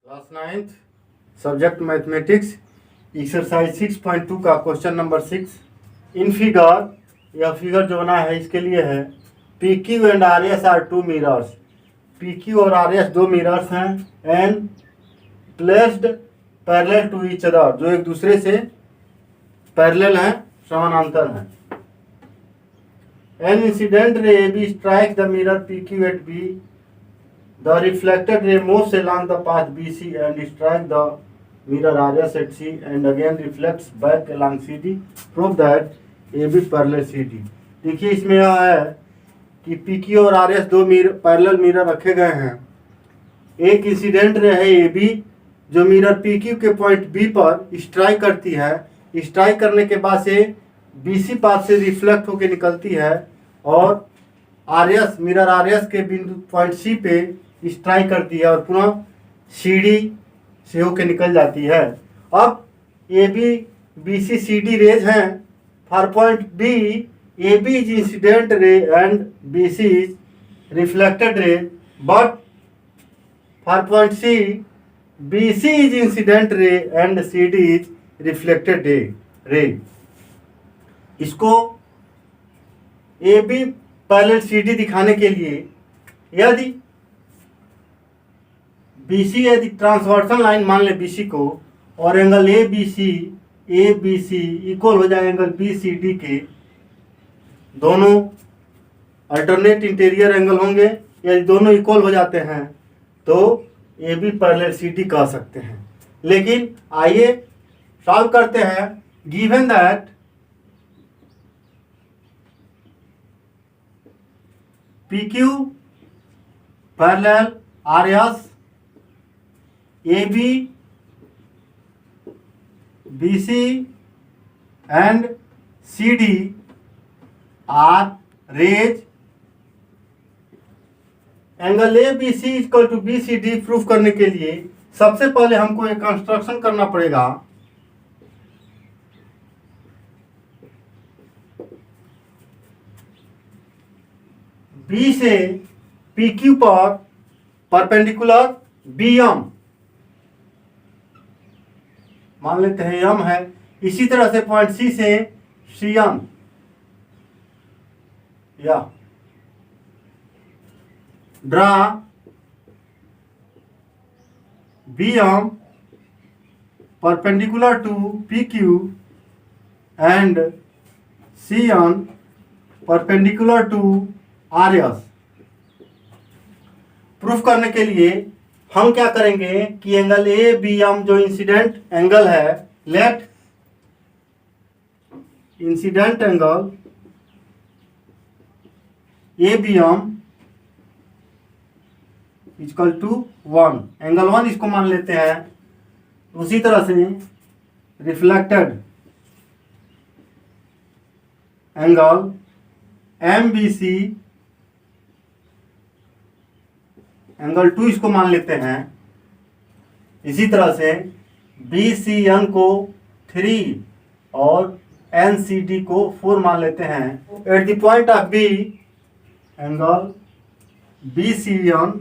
Class 9th subject mathematics exercise 6.2 का question number 6 in figure. यह figure जो बना है इसके लिए है P Q and R S are two mirrors. P Q और आर एस दो मिरर्स हैं and placed parallel to each other, जो एक दूसरे से पैरेलल हैं, समानांतर हैं। An incident ray A B strike the mirror P Q at B. The reflected ray moves along the path BC and strikes the mirror RS at C and again reflects back along CD. Prove that AB parallel CD. देखिए इसमें यह है कि PQ और RS दो parallel mirror रखे गए हैं। एक इंसिडेंट रे है AB जो मिरर PQ के पॉइंट B पर स्ट्राइक करती है। स्ट्राइक करने के बाद से BC पाथ से रिफ्लेक्ट होकर निकलती है और RS मिरर RS के बिंदु पॉइंट C पे स्ट्राइक करती है और पुनः CD से होकर निकल जाती है। अब AB BC CD रेज हैं for point B. AB is incident ray and BC is reflected ray, but for point C BC is incident ray and CD is reflected ray. इसको AB पैरेलल CD दिखाने के लिए यदि BC यदि transversal line मान ले BC को और एंगल ABC इक्वल हो जाए एंगल BCD के, दोनों अल्टरनेट इंटीरियर एंगल होंगे। यदि दोनों इक्वल हो जाते हैं तो AB पैरेलल CD कह सकते हैं। लेकिन आइए सॉल्व करते हैं। Given that PQ parallel RS AB BC and CD are rays. Angle ABC equal to BCD proof करने के लिए सबसे पहले हमको एक कंस्ट्रक्शन करना पड़ेगा। B से PQ पर परपेंडिकुलर BM मान लेते हैं M है। इसी तरह से पॉइंट C से CM या draw BM perpendicular to PQ and CM perpendicular to RS। Proof करने के लिए हम क्या करेंगे कि एंगल ABM जो इंसिडेंट एंगल है, let incident angle ABM equal to 1, angle 1 इसको मान लेते हैं। उसी तरह से रिफ्लेक्टेड एंगल MBC एंगल 2 इसको मान लेते हैं। इसी तरह से BCN को 3 और NCD को 4 मान लेते हैं। At the point of B angle BCN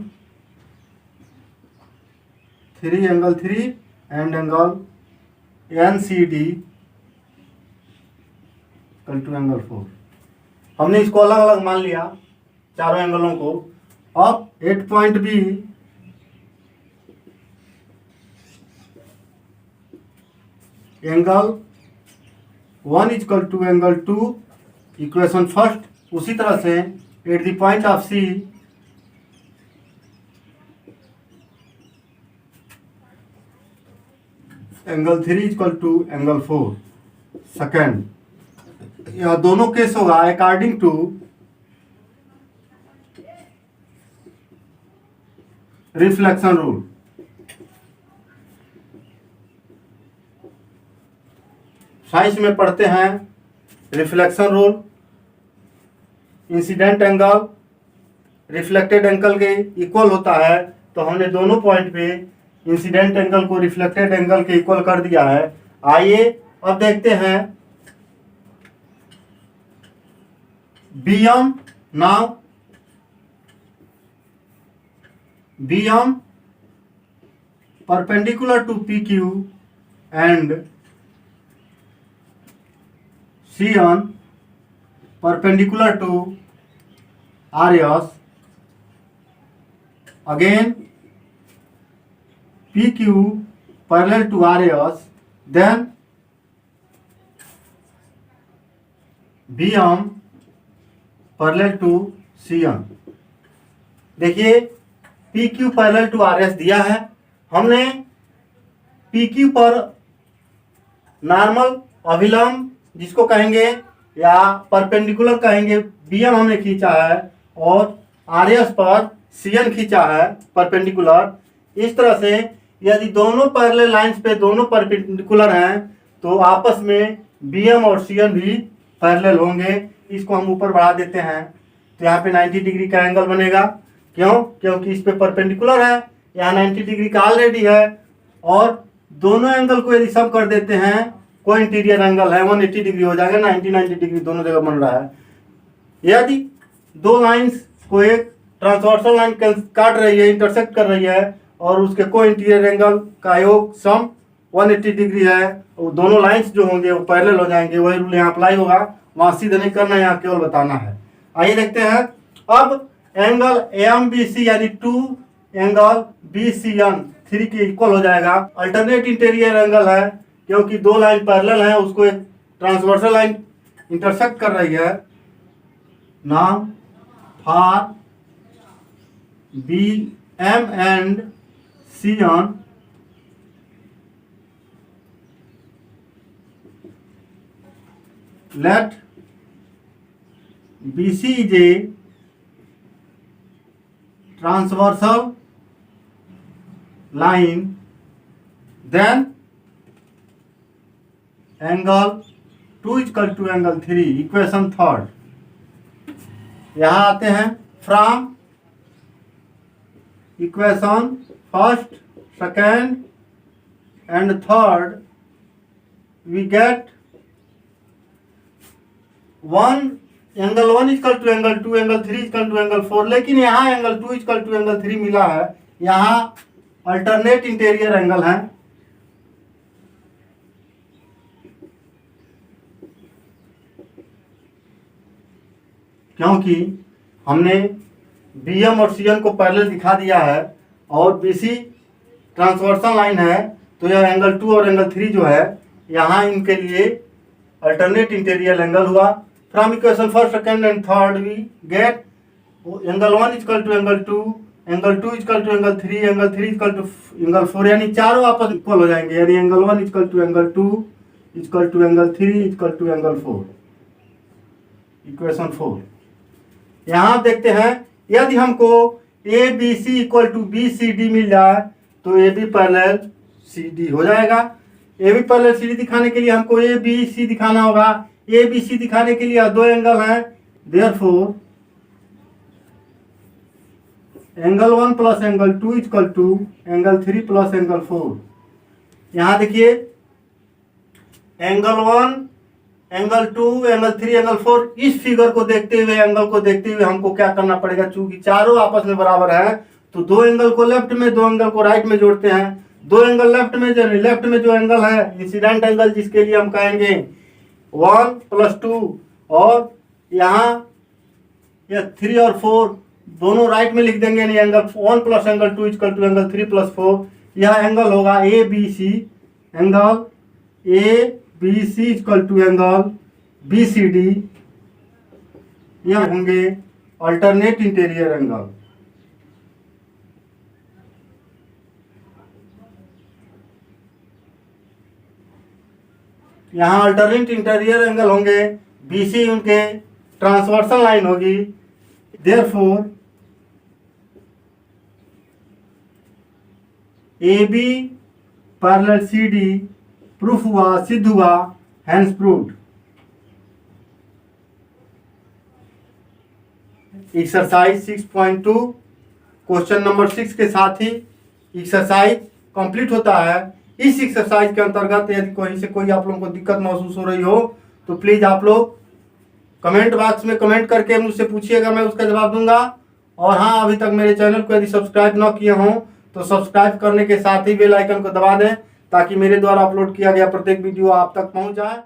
3 angle 3 and angle NCD equal to angle 4। हमने इसको अलग अलग मान लिया चारों एंगलों को। अब at point B angle 1 equal to angle 2, equation first. उसी तरह से at the point of C angle 3 equal to angle 4 second. यह दोनों केस होगा according to reflection rule. Science में पढ़ते हैं reflection rule. Incident angle reflected angle के इक्वल होता है, तो हमने दोनों पॉइंट पे इंसिडेंट एंगल को रिफ्लेक्टेड एंगल के इक्वल कर दिया है। आइए अब देखते हैं BM now BM perpendicular to PQ and C1 perpendicular to RS. Again PQ parallel to RS, then BM parallel to CN। देखिए PQ पैरेलल टू RS दिया है, हमने PQ पर नॉर्मल अभिलंब जिसको कहेंगे या परपेंडिकुलर कहेंगे BM हमने खींचा है और RS पर CN खींचा है परपेंडिकुलर। इस तरह से यदि दोनों पैरेलल लाइंस पे दोनों परपेंडिकुलर हैं तो आपस में BM और CN भी पैरेलल होंगे। इसको हम ऊपर बढ़ा देते हैं तो यहाँ पे 90 डिग्री का एंगल बनेगा। क्यों? क्योंकि इस पे परपेंडिकुलर है, यहाँ 90 डिग्री का ऑलरेडी है और दोनों एंगल को यदि सम कर देते हैं कोई इंटीरियर एंगल है 180 डिग्री हो जाएगा, 90 डिग्री दोनों जगह बन रहा है। यदि दो लाइंस को एक ट्रांसवर्सल लाइन काट रही है, इंटरसेक्ट कर रही है और उसके को इंटीरियर एंगल का योग सम 180 डिग्री है, वो दोनों लाइंस जो होंगे वो पैरेलल हो जाएंगे। वही रूल यहाँ अप्लाई होगा, वहाँ सीधे नहीं करना, यहाँ केवल बताना है। आइए देखते हैं अब एंगल AMBC यानी 2 एंगल BCN 3 के इक्वल हो जाएगा। अल्टरनेट इंटीरियर एंगल है क्योंकि दो लाइन पैरेलल है, उसको एक ट्रांसवर्सल लाइन इंटरसेक्ट कर रही है। Now for BM and CN let BC is a transversal line, then angle 2 is equal to angle 3, equation third. यहाँ आते हैं from equation first, second and third we get angle 1 equal to angle 2, angle 3 equal to angle 4, लेकिन यहाँ angle 2 equal to angle 3 मिला है। यहाँ alternate interior angle है। क्योंकि हमने BM और CN को पैरेलल दिखा दिया है और BC ट्रांसवर्सल लाइन है, तो यह एंगल 2 और एंगल 3 जो है यहाँ इनके लिए अल्टरनेट इंटीरियर एंगल हुआ। From equation first, second and third we get angle 1 equal to angle 2, angle 2 equal to angle 3, angle 3 equal to angle 4, यानी चारों आपस इक्वल हो जाएंगे। यानी angle 1 equal to angle 2 equal to angle 3 equal to angle 4, equation 4। यहाँ देखते हैं यदि हमको ABC इक्वल टू BCD मिल जाए तो AB पैरेलल CD हो जाएगा। AB पैरेलल CD दिखाने के लिए हमको ABC दिखाना होगा। ABC दिखाने के लिए दो एंगल हैं, therefore angle 1 plus angle 2 equal to angle 3 plus angle 4। यहाँ देखिए एंगल 1, एंगल 2, एंगल 3, एंगल 4, इस फिगर को देखते हुए, एंगल को देखते हुए हमको क्या करना पड़ेगा, चूंकि चारों आपस में बराबर है तो दो एंगल को लेफ्ट में, दो एंगल को राइट में जोड़ते हैं। दो एंगल लेफ्ट में जो एंगल है इंसिडेंट एंगल, जिसके लिए हम कहेंगे 1 प्लस 2, और यहाँ यह 3 और 4 दोनों राइट में लिख देंगे, यानी angle 1 plus angle 2 equal to angle 3 plus 4। यह एंगल होगा ABC, angle ABC equal to angle BCD। यह होंगे अल्टरनेट इंटीरियर एंगल। यहाँ अल्टरनेट इंटीरियर एंगल होंगे, BC उनके ट्रांसवर्सल लाइन होगी, therefore AB parallel CD proof हुआ, सिद्ध हुआ, hence proved. Exercise 6.2 question number 6 के साथ ही एक्सरसाइज कंप्लीट होता है। इस एक्सरसाइज के अंतर्गत यदि कहीं से कोई आप लोगों को दिक्कत महसूस हो रही हो तो प्लीज आप लोग कमेंट बॉक्स में कमेंट करके मुझसे पूछिएगा, मैं उसका जवाब दूंगा। और हाँ, अभी तक मेरे चैनल को यदि सब्सक्राइब न किए हों तो सब्सक्राइब करने के साथ ही बेल आइकन को दबा दें ताकि मेरे द्वारा अपलोड किया गया प्रत्येक वीडियो आप तक पहुंच जाए।